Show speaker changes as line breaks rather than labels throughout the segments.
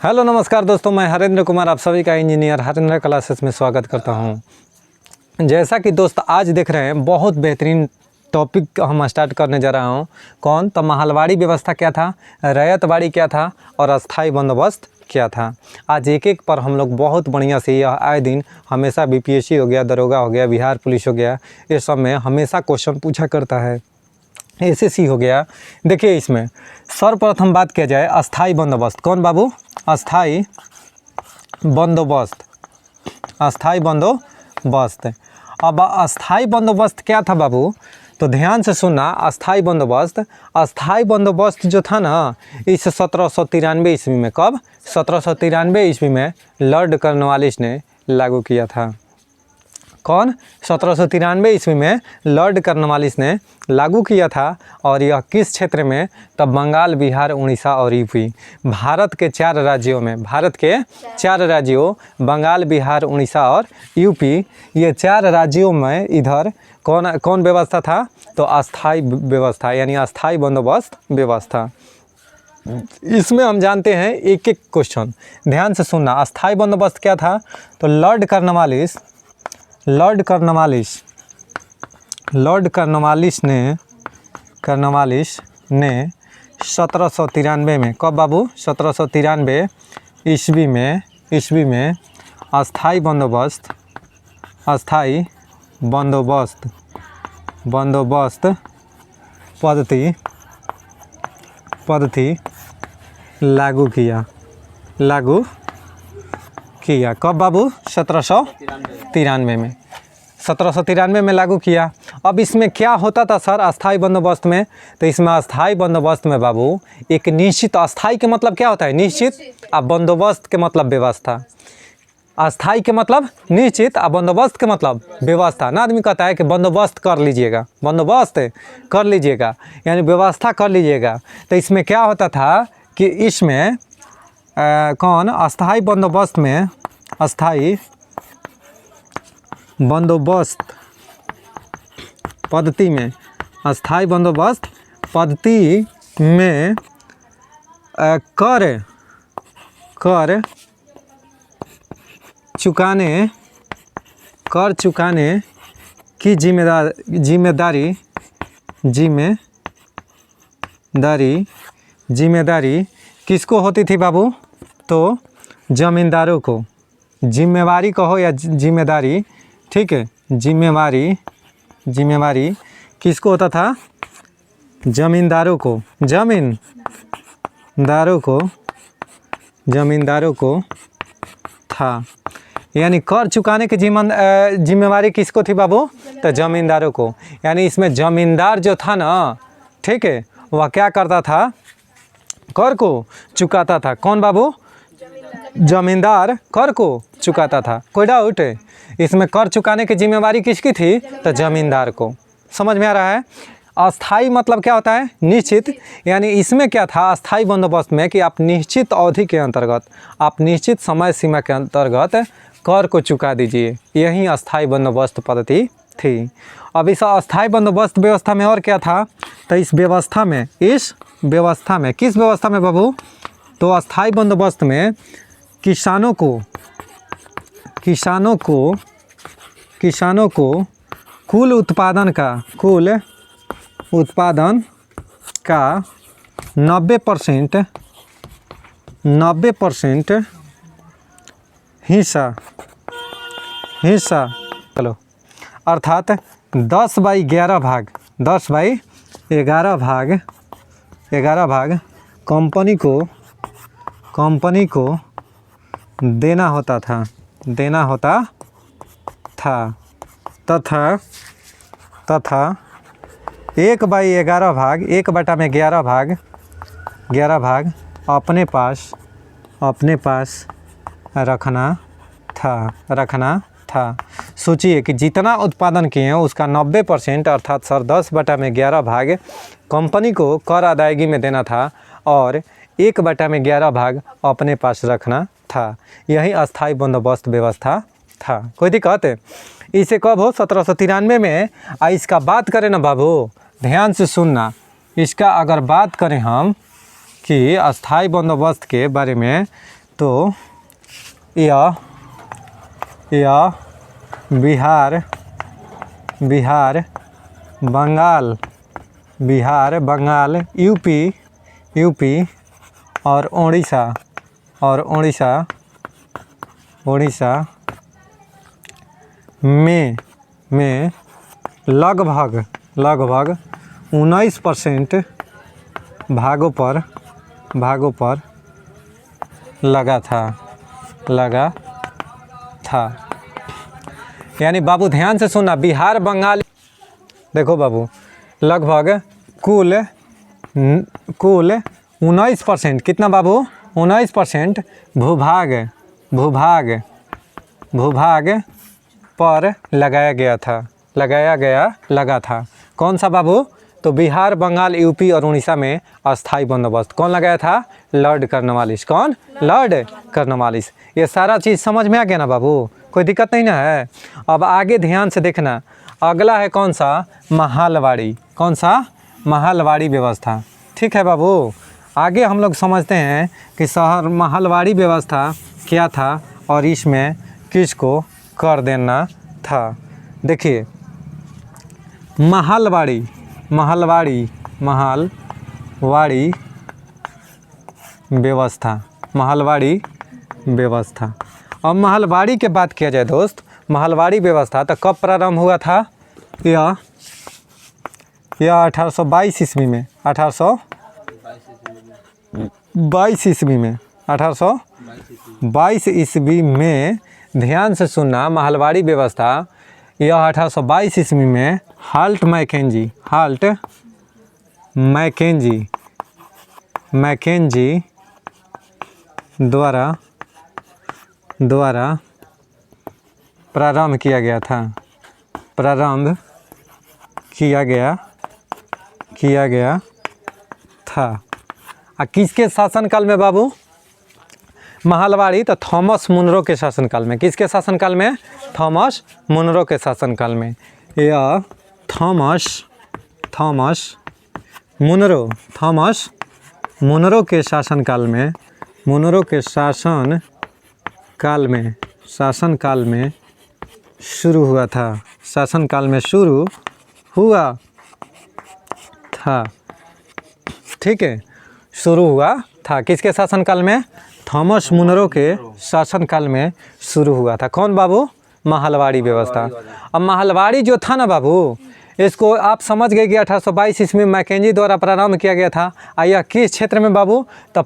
Hello नमस्कार दोस्तों, मैं हरेंद्र कुमार आप सभी का इंजीनियर हरेंद्र क्लासेस में स्वागत करता हूं। जैसा कि दोस्त आज देख रहे हैं, बहुत बेहतरीन टॉपिक हम स्टार्ट करने जा रहा हूं। कौन? तो महलवाड़ी व्यवस्था क्या था, रैयतवाड़ी क्या था और अस्थाई बंदोबस्त क्या था। आज एक एक पर हम लोग बहुत बढ़िया से यह आए दिन हमेशा बीपीएससी हो गया, दरोगा हो गया, बिहार पुलिस हो गया, ये सब में हमेशा क्वेश्चन पूछा करता है। एसएससी हो गया। देखिए इसमें सर्वप्रथम बात किया जाए अस्थाई बंदोबस्त। कौन बाबू? अस्थाई बंदोबस्त। अस्थाई बंदोबस्त। अब अस्थाई बंदोबस्त क्या था बाबू? तो ध्यान से सुनना। अस्थाई बंदोबस्त जो था ना, इस 1793 ईस्वी में, कब? 1793 ईस्वी में लॉर्ड कॉर्नवालिस ने लागू किया था। कौन? 1793 ईस्वी में लॉर्ड कॉर्नवालिस ने लागू किया था। और यह किस क्षेत्र में? तब बंगाल, बिहार, उड़ीसा और यूपी, भारत के 4 राज्यों में, भारत के 4 राज्यों बंगाल, बिहार, उड़ीसा और यूपी, ये 4 राज्यों में इधर कौन व्यवस्था था? तो अस्थाई व्यवस्था, यानी अस्थाई बंदोबस्त व्यवस्था। इसमें हम जानते हैं एक एक क्वेश्चन, ध्यान से सुनना। अस्थाई बंदोबस्त क्या था? तो लॉर्ड कॉर्नवालिस ने 1793 में, कब बाबू? 1793 ईस्वी में अस्थाई बंदोबस्त पद्धति लागू किया। कब बाबू? 1793 में। 1793 में लागू किया। अब इसमें क्या होता था सर अस्थाई बंदोबस्त में? तो इसमें अस्थाई बंदोबस्त में बाबू एक निश्चित, अस्थाई के मतलब क्या होता है? निश्चित। अब बंदोबस्त के मतलब व्यवस्था। अस्थाई के मतलब निश्चित, अब बंदोबस्त के मतलब व्यवस्था ना। आदमी कहता है कि बंदोबस्त कर लीजिएगा, यानी व्यवस्था कर लीजिएगा। तो इसमें क्या होता था कि इसमें कौन? अस्थाई बंदोबस्त में, अस्थाई बंदोबस्त पद्धति में, अस्थाई बंदोबस्त पद्धति में कर चुकाने की जिम्मेदारी किसको होती थी बाबू? तो जमींदारों को। जिम्मेवारी कहो या जिम्मेदारी, ठीक है। जिम्मेवारी किसको होता था? जमींदारों को था। यानी कर चुकाने की जिम्मेवारी किसको थी बाबू? तो जमींदारों को। यानी इसमें जमींदार जो था ना, ठीक है, वह क्या करता था? कर को चुकाता था। कौन बाबू? जमींदार कर को चुकाता था। कोई डाउट? इसमें कर चुकाने की जिम्मेवारी किसकी थी? तो जमींदार को। समझ में आ रहा है? अस्थाई मतलब क्या होता है? निश्चित। यानी इसमें क्या था अस्थाई बंदोबस्त में कि आप निश्चित अवधि के अंतर्गत, आप निश्चित समय सीमा के अंतर्गत कर को चुका दीजिए। यही अस्थाई बंदोबस्त पद्धति थी। अब इस अस्थाई बंदोबस्त व्यवस्था में और क्या था? तो इस व्यवस्था में किस व्यवस्था में बाबू? तो अस्थाई बंदोबस्त में किसानों को कुल उत्पादन का 90% हिस्सा, चलो, अर्थात 10/11 भाग कंपनी को देना होता था तथा 1/11 भाग अपने पास रखना था। सोचिए कि जितना उत्पादन किए हैं उसका 90% अर्थात सर 10/11 भाग कंपनी को कर अदायगी में देना था और 1/11 भाग अपने पास रखना था। यही अस्थाई बंदोबस्त व्यवस्था था। कोई दिक्कत? इसे कब हो? 1793 में। इसका बात करें ना बाबू, ध्यान से सुनना। इसका अगर बात करें हम कि अस्थाई बंदोबस्त के बारे में, तो यह बिहार बंगाल यूपी और उड़ीसा में लगभग 19% भागों पर लगा था। यानी बाबू ध्यान से सुनना, बिहार बंगाल, देखो बाबू, लगभग कुल 19%, कितना बाबू, 19% भूभाग पर लगा था। कौन सा बाबू? तो बिहार बंगाल यूपी और उड़ीसा में अस्थाई बंदोबस्त कौन लगाया था? Lord Cornwallis. कौन? Lord Cornwallis. ये सारा चीज़ समझ में आ गया ना बाबू, कोई दिक्कत नहीं ना है। अब आगे ध्यान से देखना, अगला है कौन सा? महलवाड़ी। कौन सा? महलवाड़ी व्यवस्था। ठीक है बाबू, आगे हम लोग समझते हैं कि शहर महलवाड़ी व्यवस्था क्या था और इसमें किसको कर देना था। देखिए, महलवाड़ी व्यवस्था। अब महलवाड़ी के बात किया जाए दोस्त, महलवाड़ी व्यवस्था तो कब प्रारंभ हुआ था? यह 1822 ईस्वी में, 1822 ईस्वी में। ध्यान से सुनना, महलवाड़ी व्यवस्था यह 1822 ईस्वी में हाल्ट मैकेंजी द्वारा प्रारंभ किया गया था। किसके शासनकाल में बाबू? महलवाड़ी तो थॉमस मुनरो के शासनकाल में। किसके शासनकाल में? थॉमस मुनरो के शासनकाल में। यह थॉमस मुनरो के शासनकाल में शुरू हुआ था। ठीक है, शुरू हुआ था। किसके शासनकाल में? थॉमस मुनरो के शासनकाल में शुरू हुआ था। कौन बाबू? महलवाड़ी व्यवस्था। अब महलवाड़ी जो था ना बाबू, इसको आप समझ गए कि 1822 ईस्वी में मैकेंजी द्वारा प्रारंभ किया गया था। यह किस क्षेत्र में बाबू? तो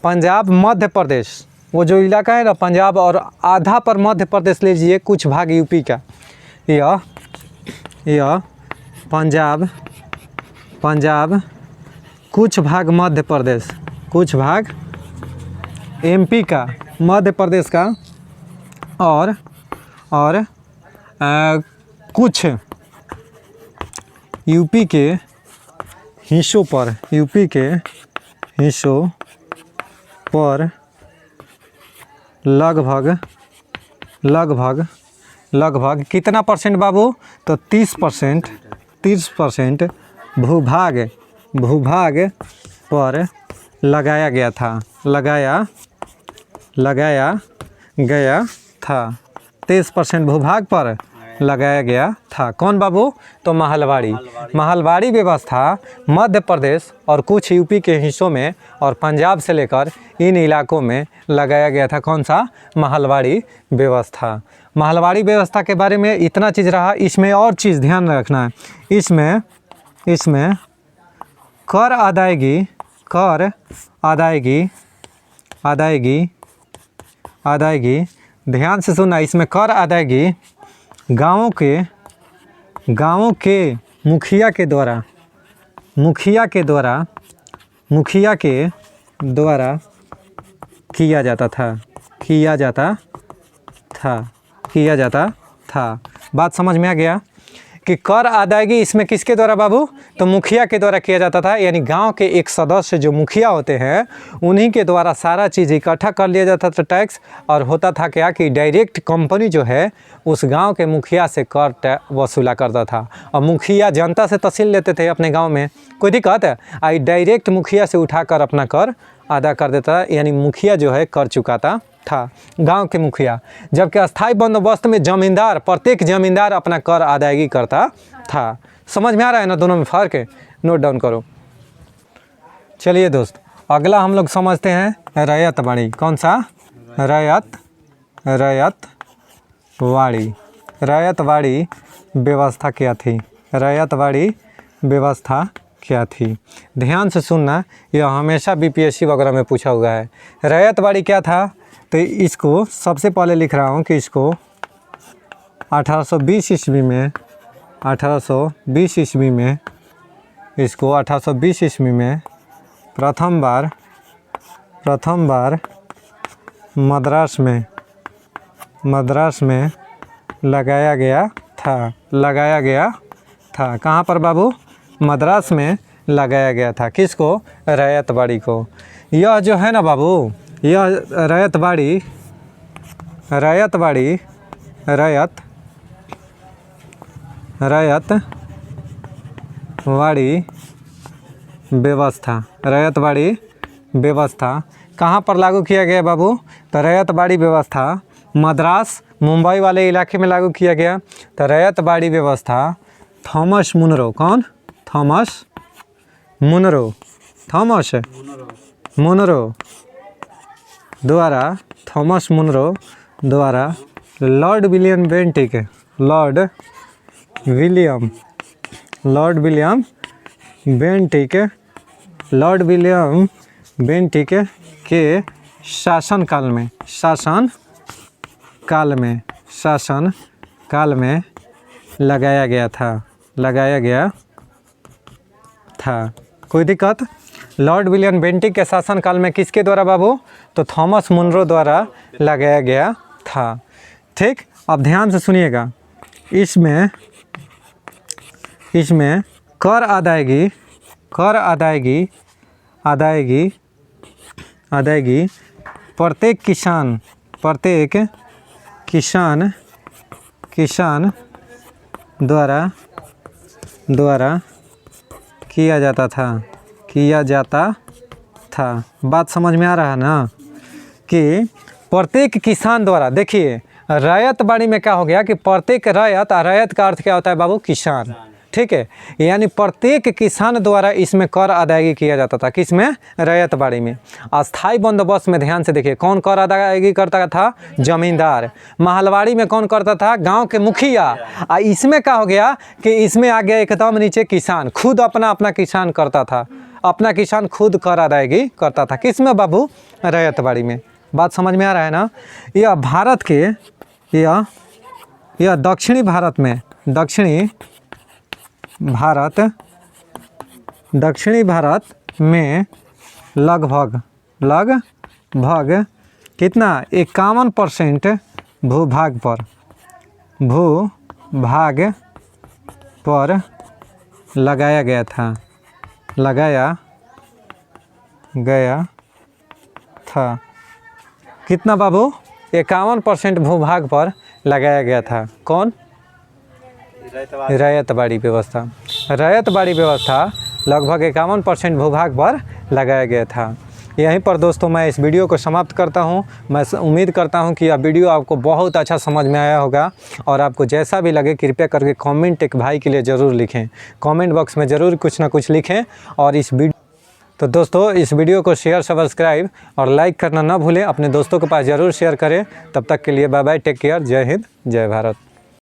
पंजाब मध्य प्रदेश, वो जो इलाका है ना पंजाब, और आधा पर मध्य प्रदेश लीजिए, कुछ भाग यूपी का। यह पंजाब, कुछ भाग मध्य प्रदेश, कुछ भाग एमपी का, मध्य प्रदेश का, और कुछ यूपी के हिस्सों पर लगभग कितना परसेंट बाबू? तो 30% भूभाग पर लगाया गया था। 30% भूभाग पर लगाया गया था। कौन बाबू? तो महलवाड़ी व्यवस्था मध्य प्रदेश और कुछ यूपी के हिस्सों में और पंजाब से लेकर इन इलाकों में लगाया गया था। कौन सा? महलवाड़ी व्यवस्था। महलवाड़ी व्यवस्था के बारे में इतना चीज़ रहा। इसमें और चीज़ ध्यान रखना है, इसमें कर अदायगी ध्यान से सुनना, इसमें कर अदायगी गाँवों के मुखिया के द्वारा किया जाता था। बात समझ में आ गया कि कर अदायगी इसमें किसके द्वारा बाबू? तो मुखिया के द्वारा किया जाता था। यानी गांव के एक सदस्य जो मुखिया होते हैं, उन्हीं के द्वारा सारा चीज़ इकट्ठा कर लिया जाता था, टैक्स। और होता था क्या कि डायरेक्ट कंपनी जो है उस गांव के मुखिया से कर वसूला करता था। और मुखिया जनता से तहसील लेते थे अपने गांव में, कोई दिक्कत है? आई डायरेक्ट मुखिया से उठाकर अपना कर अदा कर देता था, यानी मुखिया जो है कर चुकाता था, गांव के मुखिया। जबकि अस्थाई बंदोबस्त में जमींदार, प्रत्येक जमींदार अपना कर अदायगी करता था। समझ में आ रहा है ना, दोनों में फ़र्क है, नोट डाउन करो। चलिए दोस्त, अगला हम लोग समझते हैं रैयतवाड़ी। कौन सा? रैयतवाड़ी। रैयतवाड़ी व्यवस्था क्या थी? रैयतवाड़ी व्यवस्था क्या थी? ध्यान से सुनना, यह हमेशा बीपीएससी वगैरह में पूछा हुआ है। रैयतवाड़ी क्या था? तो इसको सबसे पहले लिख रहा हूँ कि इसको 1820 ईस्वी में, 1820 ईस्वी में, इसको 1820 ईस्वी में प्रथम बार मद्रास में लगाया गया था। कहाँ पर बाबू? मद्रास में लगाया गया था। किसको? रैयतवाड़ी को। यह जो है ना बाबू, यह रैयतवाड़ी व्यवस्था कहाँ पर लागू किया गया बाबू? तो रैयतवाड़ी व्यवस्था मद्रास, मुंबई वाले इलाके में लागू किया गया। तो रैयतवाड़ी व्यवस्था थॉमस मुनरो, कौन? थॉमस मुनरो द्वारा लॉर्ड विलियम बेंटिक के शासनकाल में लगाया गया था। कोई दिक्कत? लॉर्ड विलियम बेंटिक के शासनकाल में किसके द्वारा बाबू? तो थॉमस मुनरो द्वारा लगाया गया था। ठीक, अब ध्यान से सुनिएगा। इसमें कर अदायगी प्रत्येक किसान द्वारा किया जाता था। बात समझ में आ रहा है ना, कि प्रत्येक किसान द्वारा। देखिए रैयतवाड़ी में क्या हो गया कि प्रत्येक रैयत का अर्थ क्या होता है बाबू? किसान। ठीक है, यानी प्रत्येक किसान द्वारा इसमें कर अदायगी किया जाता था। किसमें? रैयतवाड़ी में। अस्थाई बंदोबस्त में ध्यान से देखिए, कौन कर अदायगी करता था? जमींदार। महलवाड़ी में कौन करता था? गांव के मुखिया। इसमें क्या हो गया कि इसमें आ गया एकदम नीचे किसान, खुद अपना किसान करता था, अपना किसान खुद कर अदायगी करता था। किसमें बाबू? रैयतवाड़ी में। बात समझ में आ रहा है ना। यह भारत के, यह दक्षिणी भारत में लगभग कितना? 51% भूभाग पर लगाया गया था। कितना बाबू? 51% भूभाग पर लगाया गया था। कौन? रैयतवाड़ी व्यवस्था। रैयतवाड़ी व्यवस्था लगभग 51% भूभाग पर लगाया गया था। यहीं पर दोस्तों मैं इस वीडियो को समाप्त करता हूं। मैं उम्मीद करता हूं कि यह वीडियो आपको बहुत अच्छा समझ में आया होगा, और आपको जैसा भी लगे कृपया करके कमेंट एक भाई के लिए ज़रूर लिखें। कमेंट बॉक्स में ज़रूर कुछ ना कुछ लिखें। और तो दोस्तों इस वीडियो को शेयर, सब्सक्राइब और लाइक करना ना भूलें। अपने दोस्तों के पास ज़रूर शेयर करें। तब तक के लिए बाय बाय, टेक केयर, जय हिंद, जय भारत।